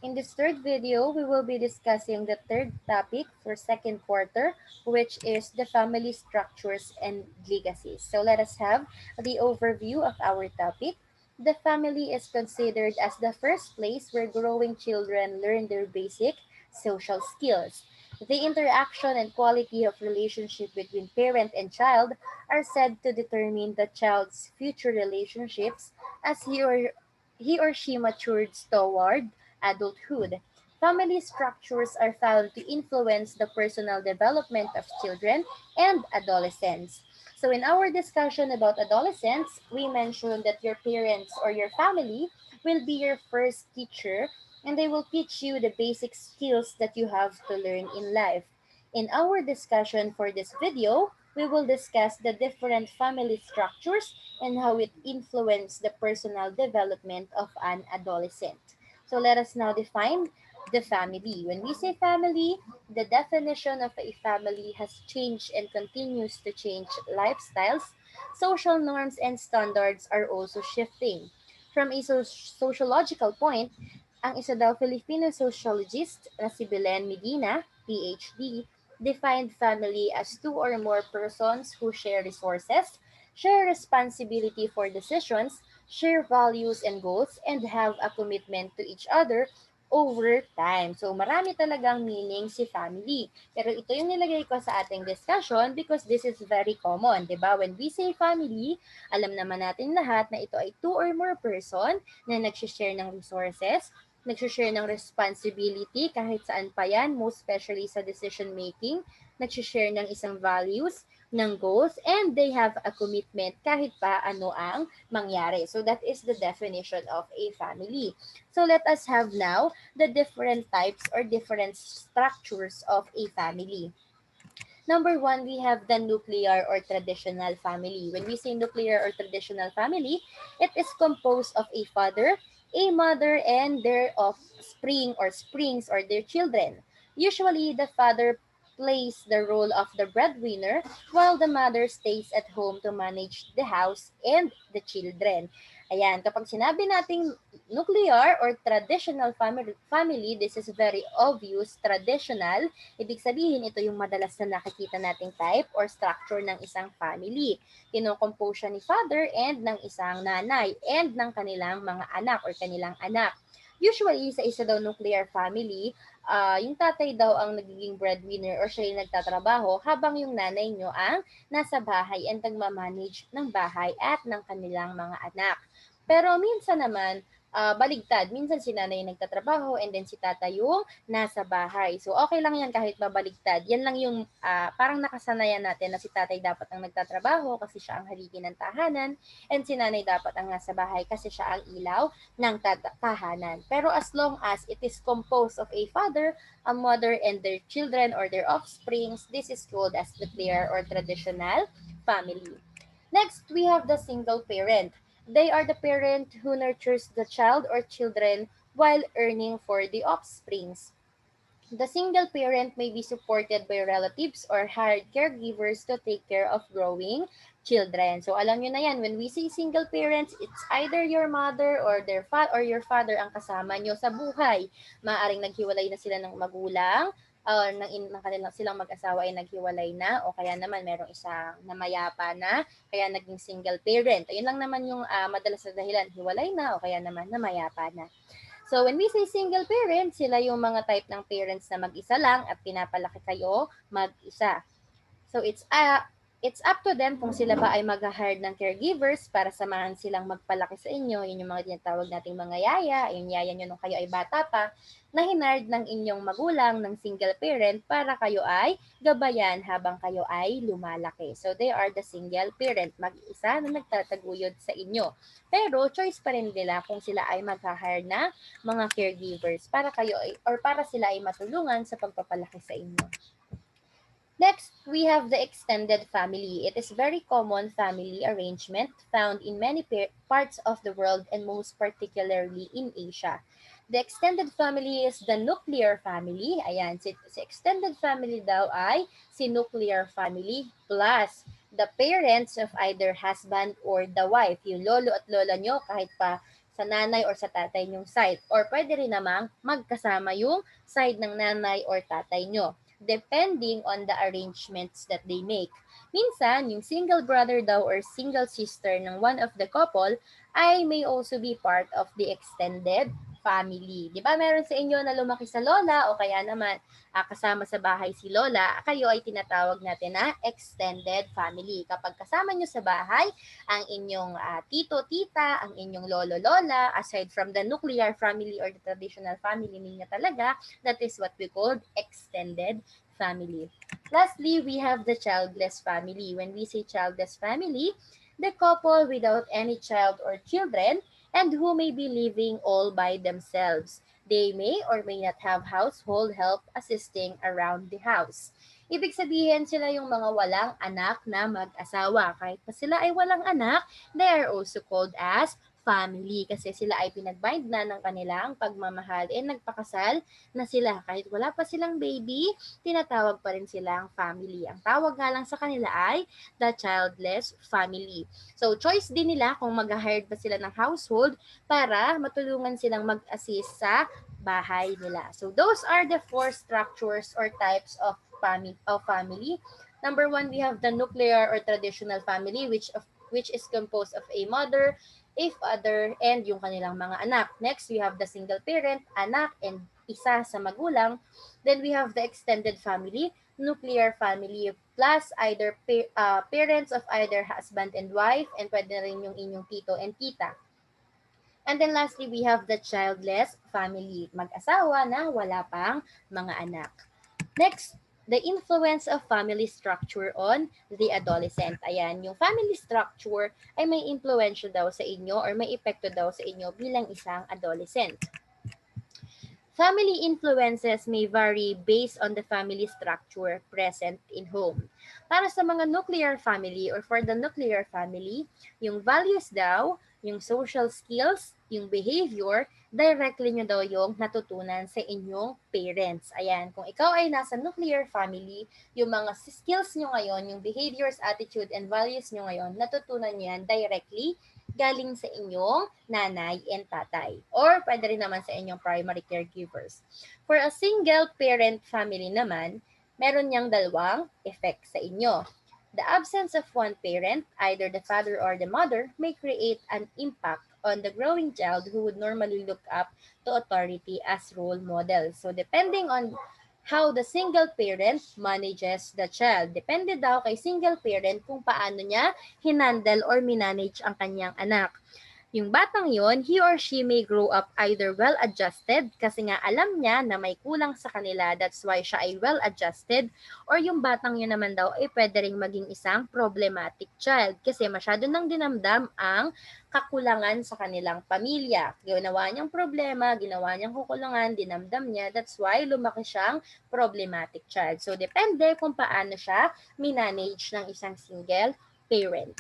In this third video, we will be discussing the third topic for second quarter, which is the family structures and legacies. So let us have the overview of our topic. The family is considered as the first place where growing children learn their basic social skills. The interaction and quality of relationship between parent and child are said to determine the child's future relationships as he or she matures toward adulthood. Family structures are found to influence the personal development of children and adolescents. So, in our discussion about adolescents, we mentioned that your parents or your family will be your first teacher and they will teach you the basic skills that you have to learn in life. In our discussion for this video, we will discuss the different family structures and how it influenced the personal development of an adolescent. So let us now define the family. When we say family, the definition of a family has changed and continues to change. Lifestyles, social norms, and standards are also shifting. From a sociological point, ang isa daw Filipino sociologist na si Belen Medina, PhD, defined family as two or more persons who share resources, share responsibility for decisions, share values and goals, and have a commitment to each other over time. So, marami talagang meaning si family. Pero ito yung nilagay ko sa ating discussion because this is very common, di ba? When we say family, alam naman natin lahat na ito ay two or more person na nagsishare ng resources, nagsishare ng responsibility kahit saan pa yan, most especially sa decision making, nagsishare ng isang values, ng goals, and they have a commitment kahit pa ano ang mangyari. So that is the definition of a family. So let us have now the different types or different structures of a family. Number one, we have the nuclear or traditional family. When we say nuclear or traditional family, it is composed of a father, a mother, and their offspring or springs or their children. Usually, the father plays the role of the breadwinner while the mother stays at home to manage the house and the children. Ayan, kapag sinabi nating nuclear or traditional family, this is very obvious, traditional. Ibig sabihin, ito yung madalas na nakikita nating type or structure ng isang family. Kinocompose siya ni father and ng isang nanay and ng kanilang mga anak or kanilang anak. Usually, sa isa daw nuclear family, yung tatay daw ang nagiging breadwinner or siya yung nagtatrabaho habang yung nanay nyo ang nasa bahay and nagmamanage ng bahay at ng kanilang mga anak. Pero minsan naman, baligtad. Minsan si nanay yung nagtatrabaho and then si tatay yung nasa bahay. So, okay lang yan kahit mabaligtad. Yan lang yung parang nakasanayan natin na si tatay dapat ang nagtatrabaho kasi siya ang haligi ng tahanan and si nanay dapat ang nasa bahay kasi siya ang ilaw ng tahanan. Pero as long as it is composed of a father, a mother, and their children or their offsprings, this is called as nuclear or traditional family. Next, we have the single parent. They are the parent who nurtures the child or children while earning for the offsprings. The single parent may be supported by relatives or hired caregivers to take care of growing children. So alam nyo na yan, when we say single parents, it's either your mother or or your father ang kasama nyo sa buhay. Maaring naghiwalay na sila ng magulang, ng kanilang silang mag-asawa ay naghiwalay na o kaya naman merong isang namayapa na kaya naging single parent. Ayun lang naman yung madalas na dahilan, hiwalay na o kaya naman namayapa na. So when we say single parent, sila yung mga type ng parents na mag-isa lang at pinapalaki kayo mag-isa. So it's up to them kung sila ba ay mag-hire ng caregivers para samahan silang magpalaki sa inyo. Yun yung mga tinatawag nating mga yaya, yung yaya nyo nung kayo ay bata pa, na hinard ng inyong magulang ng single parent para kayo ay gabayan habang kayo ay lumalaki. So they are the single parent, mag-isa na nagtataguyod sa inyo. Pero choice pa rin nila kung sila ay mag-hire na mga caregivers para kayo ay, or para sila ay matulungan sa pagpapalaki sa inyo. Next, we have the extended family. It is very common family arrangement found in many parts of the world and most particularly in Asia. The extended family is the nuclear family. Ayan, si extended family daw ay si nuclear family plus the parents of either husband or the wife. Yung lolo at lola nyo kahit pa sa nanay or sa tatay nyong side. Or pwede rin namang magkasama yung side ng nanay or tatay nyo, depending on the arrangements that they make. Minsan, yung single brother daw or single sister ng one of the couple ay may also be part of the extended family. Di ba meron sa inyo na lumaki sa lola o kaya naman kasama sa bahay si lola, kayo ay tinatawag natin na extended family. Kapag kasama nyo sa bahay, ang inyong tito, tita, ang inyong lolo, lola, aside from the nuclear family or the traditional family ninyo talaga, that is what we call extended family. Lastly, we have the childless family. When we say childless family, the couple without any child or children and who may be living all by themselves. They may or may not have household help assisting around the house. Ibig sabihin sila yung mga walang anak na mag-asawa. Kahit pa sila ay walang anak, they are also called as family kasi sila ay pinagbind na ng kanilang pagmamahal and nagpakasal na sila. Kahit wala pa silang baby, tinatawag pa rin silang family. Ang tawag nga lang sa kanila ay the childless family. So, choice din nila kung mag-hired ba sila ng household para matulungan silang mag-assist sa bahay nila. So, those are the four structures or types of family. Number one, we have the nuclear or traditional family, which is composed of a mother, a father, and yung kanilang mga anak. Next, we have the single parent, anak, and isa sa magulang. Then we have the extended family, nuclear family, plus either parents of either husband and wife, and pwede na rin yung inyong tito and tita. And then lastly, we have the childless family, mag-asawa na wala pang mga anak. Next, the influence of family structure on the adolescent. Ayan, yung family structure ay may influensya daw sa inyo or may epekto daw sa inyo bilang isang adolescent. Family influences may vary based on the family structure present in home. Para sa mga nuclear family or for the nuclear family, yung values daw, yung social skills, yung behavior, directly nyo daw yung natutunan sa inyong parents. Ayan, kung ikaw ay nasa nuclear family, yung mga skills nyo ngayon, yung behaviors, attitude, and values nyo ngayon, natutunan nyo yan directly galing sa inyong nanay and tatay. Or pwede rin naman sa inyong primary caregivers. For a single parent family naman, meron niyang dalawang effect sa inyo. The absence of one parent, either the father or the mother, may create an impact on the growing child who would normally look up to authority as role model. So depending on how the single parent manages the child. Depende daw kay single parent kung paano niya hinandle or minanage ang kanyang anak. Yung batang yon, he or she may grow up either well-adjusted kasi nga alam niya na may kulang sa kanila, that's why siya ay well-adjusted, or yung batang yun naman daw ay pwede ring maging isang problematic child kasi masyado nang dinamdam ang kakulangan sa kanilang pamilya. Ginawa niyang problema, ginawa niyang kukulangan, dinamdam niya, that's why lumaki siyang problematic child. So, depende kung paano siya minanage ng isang single parent.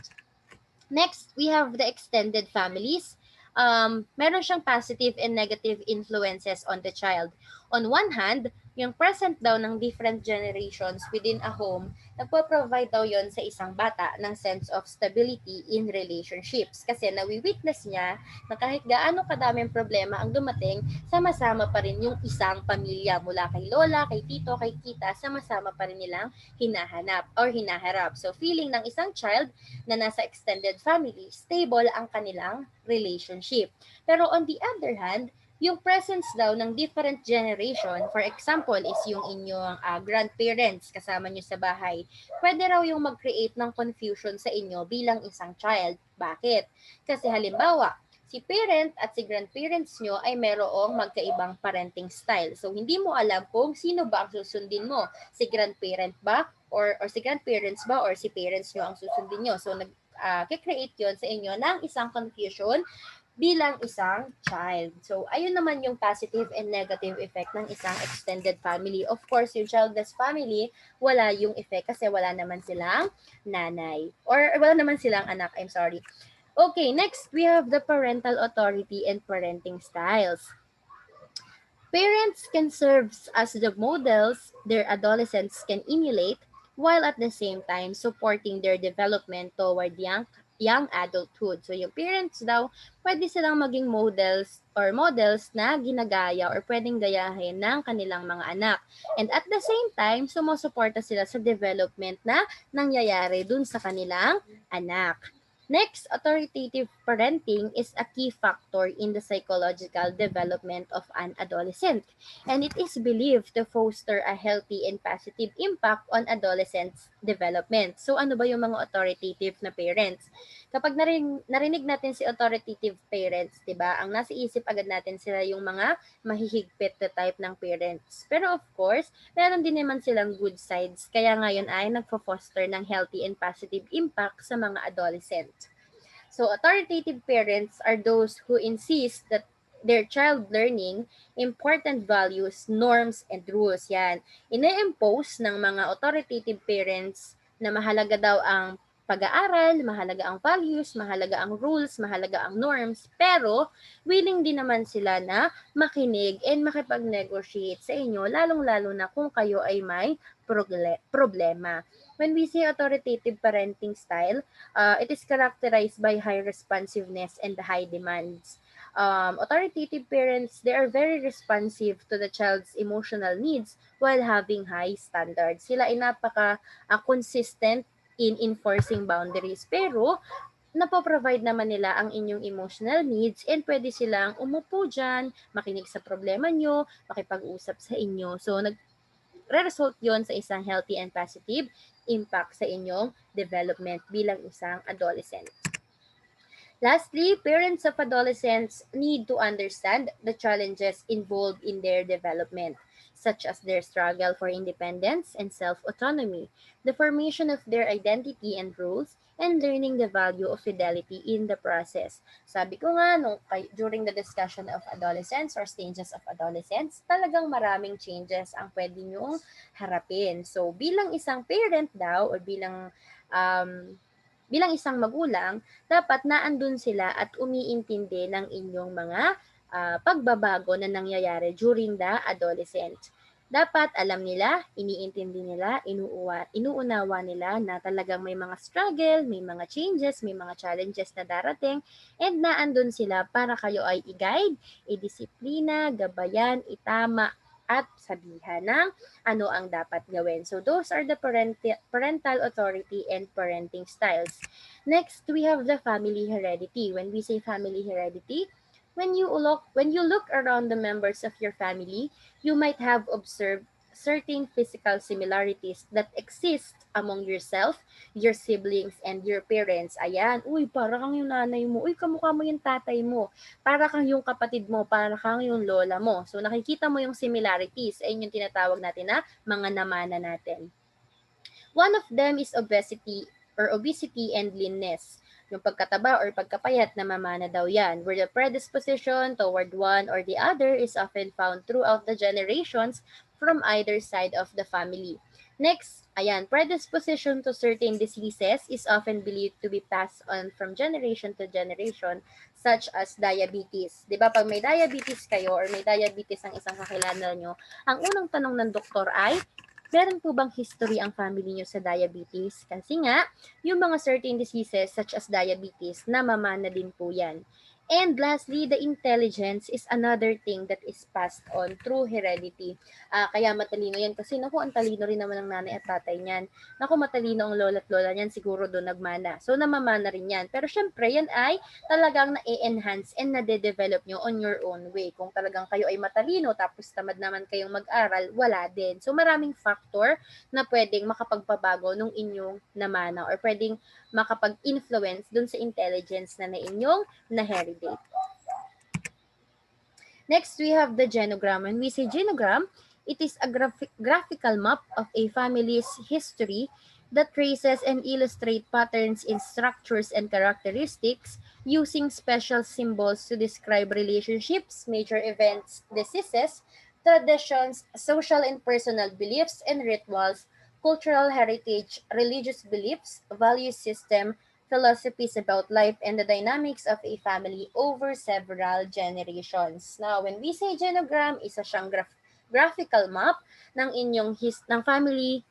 Next, we have the extended families. Meron siyang positive and negative influences on the child. On one hand, yung present daw ng different generations within a home, nagpo-provide daw yon sa isang bata ng sense of stability in relationships. Kasi nawi-witness niya na kahit gaano kadaming problema ang dumating, sama-sama pa rin yung isang pamilya mula kay lola, kay tito, kay tita, sama-sama pa rin nilang hinahanap or hinaharap. So feeling ng isang child na nasa extended family, stable ang kanilang relationship. Pero on the other hand, yung presence daw ng different generation, for example, is yung inyong grandparents kasama nyo sa bahay, pwede raw yung mag-create ng confusion sa inyo bilang isang child. Bakit? Kasi halimbawa, si parent at si grandparents nyo ay merong magkaibang parenting style. So, hindi mo alam kung sino ba ang susundin mo. Si grandparent ba? Or si grandparents ba? Or si parents nyo ang susundin nyo. So, nag-create yun sa inyo ng isang confusion bilang isang child. So, ayun naman yung positive and negative effect ng isang extended family. Of course, yung childless family, wala yung effect kasi wala naman silang nanay. Or wala naman silang anak, I'm sorry. Okay, next, we have the parental authority and parenting styles. Parents can serve as the models their adolescents can emulate while at the same time supporting their development toward young adulthood. So yung parents daw, pwede silang maging models na ginagaya or pwedeng gayahin ng kanilang mga anak. And at the same time, sumusuporta sila sa development na nangyayari dun sa kanilang anak. Next, authoritative parenting is a key factor in the psychological development of an adolescent, and it is believed to foster a healthy and positive impact on adolescents' development. So ano ba yung mga authoritative na parents? Kapag narinig natin si authoritative parents, 'di ba? Ang nasa isip agad natin sila yung mga mahihigpit na type ng parents. Pero of course, meron din naman silang good sides. Kaya ngayon ay nagfo-foster ng healthy and positive impact sa mga adolescent. So authoritative parents are those who insist that their child learning important values, norms, and rules. Yan. Ine-impose ng mga authoritative parents na mahalaga daw ang pag-aaral, mahalaga ang values, mahalaga ang rules, mahalaga ang norms, pero willing din naman sila na makinig and makipag-negotiate sa inyo, lalong-lalo na kung kayo ay may problema. When we say authoritative parenting style, it is characterized by high responsiveness and high demands. Authoritative parents, they are very responsive to the child's emotional needs while having high standards. Sila ay napaka consistent in enforcing boundaries. Pero, napoprovide naman nila ang inyong emotional needs and pwede silang umupo dyan, makinig sa problema nyo, makipag-usap sa inyo. So, nagre-result yon sa isang healthy and positive impact sa inyong development bilang isang adolescent. Lastly, parents of adolescents need to understand the challenges involved in their development, such as their struggle for independence and self autonomy, the formation of their identity and roles, and learning the value of fidelity in the process. Sabi ko nga, during the discussion of adolescence or stages of adolescence, talagang maraming changes ang pwede nyong harapin. So, bilang isang parent daw or um, bilang isang magulang, dapat naandun sila at umiintindi ng inyong mga pagbabago na nangyayari during the adolescent. Dapat alam nila, iniintindi nila, inuunawa nila na talagang may mga struggle, may mga changes, may mga challenges na darating, and naandun sila para kayo ay i-guide, i-disiplina, gabayan, itama, at sabihan ng ano ang dapat gawin. So those are the parental authority and parenting styles. Next, we have the family heredity. When we say family heredity, when you look around the members of your family, you might have observed certain physical similarities that exist among yourself, your siblings, and your parents. Ayan, uy, para kang yung nanay mo. Uy, kamukha mo yung tatay mo. Para kang yung kapatid mo. Para kang yung lola mo. So, nakikita mo yung similarities. Ayun yung tinatawag natin na mga namana natin. One of them is obesity and leanness. Yung pagkataba or pagkapayat na mamana daw yan, where the predisposition toward one or the other is often found throughout the generations from either side of the family. Next, ayan, predisposition to certain diseases is often believed to be passed on from generation to generation, such as diabetes. Di ba, pag may diabetes kayo or may diabetes ang isang kakilala nyo, ang unang tanong ng doktor ay, meron po bang history ang family nyo sa diabetes? Kasi nga, yung mga certain diseases such as diabetes, namamana din po yan. And lastly, the intelligence is another thing that is passed on through heredity. Kaya matalino yan kasi naku, ang talino rin naman ng nanay at tatay niyan. Naku, matalino ang lola at lola niyan, siguro doon nagmana. So, namamana rin yan. Pero syempre, yan ay talagang na-enhance and nade-develop nyo on your own way. Kung talagang kayo ay matalino tapos tamad naman kayong mag-aral, wala din. So maraming factor na pwedeng makapagpabago nung inyong namana or pwedeng makapag-influence dun sa intelligence na inyong na-heritage. Next, we have the genogram. When we say genogram, it is a graphical map of a family's history that traces and illustrates patterns in structures and characteristics using special symbols to describe relationships, major events, diseases, traditions, social and personal beliefs and rituals, cultural heritage, religious beliefs, value system, philosophies about life and the dynamics of a family over several generations. Now, when we say genogram, isa siyang graphical map ng inyong ng family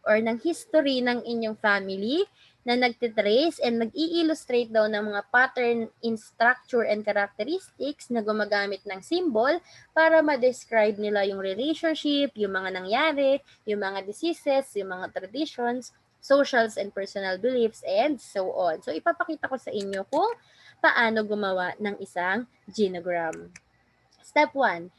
or ng history ng inyong family na nagtitrace and nag-i-illustrate daw ng mga pattern in structure and characteristics na gumagamit ng symbol para ma-describe nila yung relationship, yung mga nangyari, yung mga diseases, yung mga traditions, socials and personal beliefs, and so on. So, ipapakita ko sa inyo kung paano gumawa ng isang genogram. Step 1.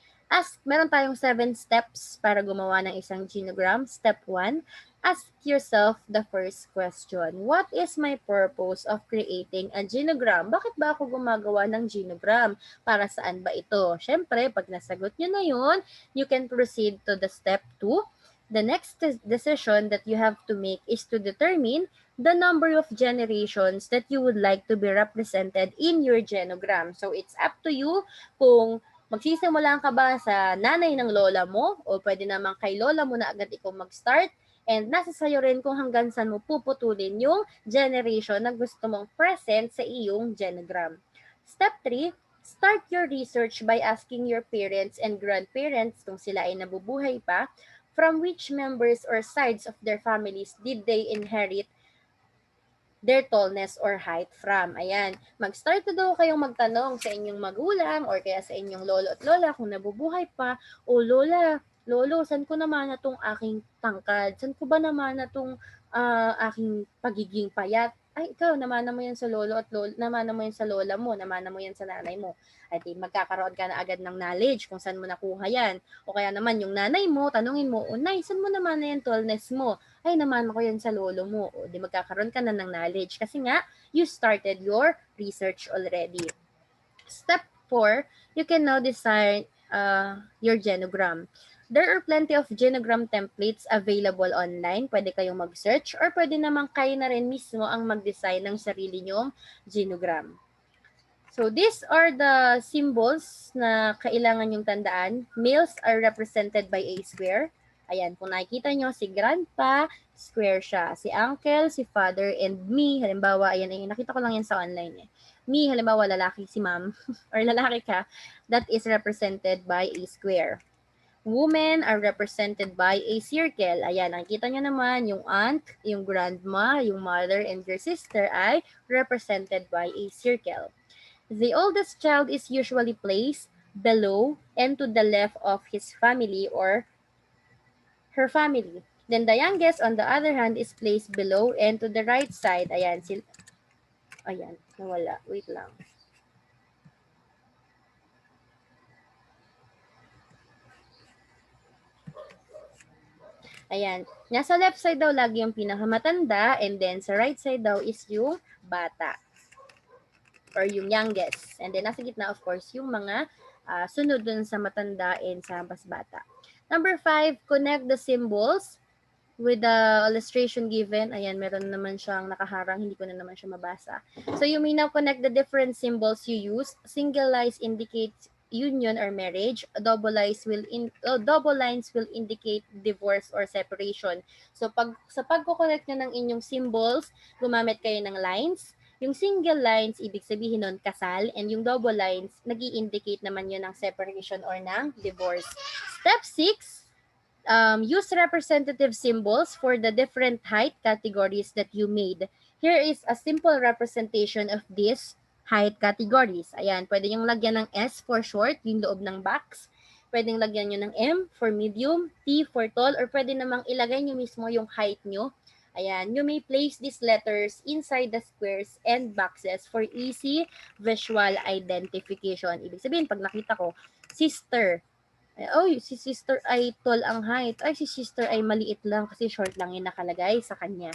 Meron tayong 7 steps para gumawa ng isang genogram. Step 1, ask yourself the first question. What is my purpose of creating a genogram? Bakit ba ako gumagawa ng genogram? Para saan ba ito? Siyempre, pag nasagot nyo na yun, you can proceed to the step 2. The next decision that you have to make is to determine the number of generations that you would like to be represented in your genogram. So, it's up to you kung magsisimulan ka ba sa nanay ng lola mo o pwede naman kay lola mo na agad ikaw mag-start, and nasa sayo rin kung hanggang saan mo puputulin yung generation na gusto mong present sa iyong genogram. Step 3, start your research by asking your parents and grandparents kung sila ay nabubuhay pa, from which members or sides of their families did they inherit their tallness or height from. Ayan, mag-start na daw kayong magtanong sa inyong magulang or kaya sa inyong lolo at lola kung nabubuhay pa, o lola, lolo, saan ko naman na tong aking tangkad? Saan ko ba naman na tong aking pagiging payat? Ay, ikaw, namana mo yan sa lolo at lola, namana mo yan sa lola mo, namana mo yan sa nanay mo. At magkakaroon ka na agad ng knowledge kung saan mo nakuha yan. O kaya naman yung nanay mo, tanungin mo, o nay, saan mo naman na yan tallness mo? Ay, naman ko yan sa lolo mo. O, di magkakaroon ka na ng knowledge. Kasi nga, you started your research already. Step 4, you can now design your genogram. There are plenty of genogram templates available online. Pwede kayong mag-search or pwede naman kayo na rin mismo ang mag-design ng sarili nyong genogram. So these are the symbols na kailangan yung tandaan. Males are represented by a square. Ayan, kung nakikita nyo, si grandpa, square siya. Si uncle, si father, and me, halimbawa, ayan, nakita ko lang yan sa online eh. Me, halimbawa, lalaki si ma'am, or lalaki ka, that is represented by a square. Women are represented by a circle. Ayan, nakikita nyo naman, yung aunt, yung grandma, yung mother, and your sister ay represented by a circle. The oldest child is usually placed below and to the left of his family or her family. Then the youngest, on the other hand, is placed below and to the right side. Ayan, nawala. Wait lang. Ayan, nasa left side daw lagi yung pinakamatanda, and then sa right side daw is yung bata or yung youngest. And then nasa gitna, of course, yung mga sunod dun sa matanda and sa mas bata. Number 5, connect the symbols with the illustration given. Ayan, meron naman siyang nakaharang, hindi ko na naman siya mabasa. So you may now connect the different symbols you use. Single lines indicates union or marriage. Double lines will indicate divorce or separation. So sa pagko-connect nyo ng inyong symbols, gumamit kayo ng lines. Yung single lines, ibig sabihin nun kasal, and yung double lines, nag-i-indicate naman yun ng separation or ng divorce. Step 6, use representative symbols for the different height categories that you made. Here is a simple representation of these height categories. Ayan, pwede yung lagyan ng S for short, yung loob ng box. Pwedeng lagyan nyo ng M for medium, T for tall, or pwede namang ilagay nyo mismo yung height nyo. Ayan, you may place these letters inside the squares and boxes for easy visual identification. Ibig sabihin, pag nakita ko, sister, oh, si sister ay tall ang height. Ay, si sister ay maliit lang kasi short lang yung nakalagay sa kanya.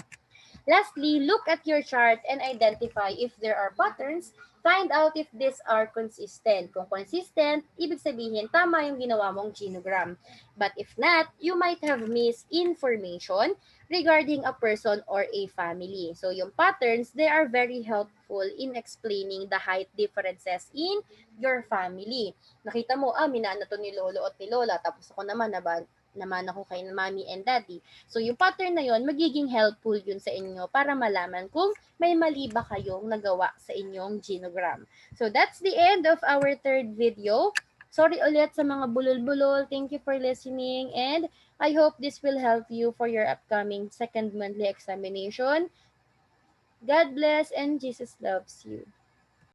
Lastly, look at your chart and identify if there are patterns. Find out if these are consistent. Kung consistent, ibig sabihin tama yung ginawa mong genogram. But if not, you might have missed information regarding a person or a family. So yung patterns, they are very helpful in explaining the height differences in your family. Nakita mo, minana to ni lolo at ni lola, tapos ako naman naman ako kay mommy and daddy. So yung pattern na yon, magiging helpful yun sa inyo para malaman kung may mali ba kayong nagawa sa inyong genogram. So that's the end of our third video. Sorry ulit sa mga bulol-bulol. Thank you for listening, and I hope this will help you for your upcoming second monthly examination. God bless and Jesus loves you.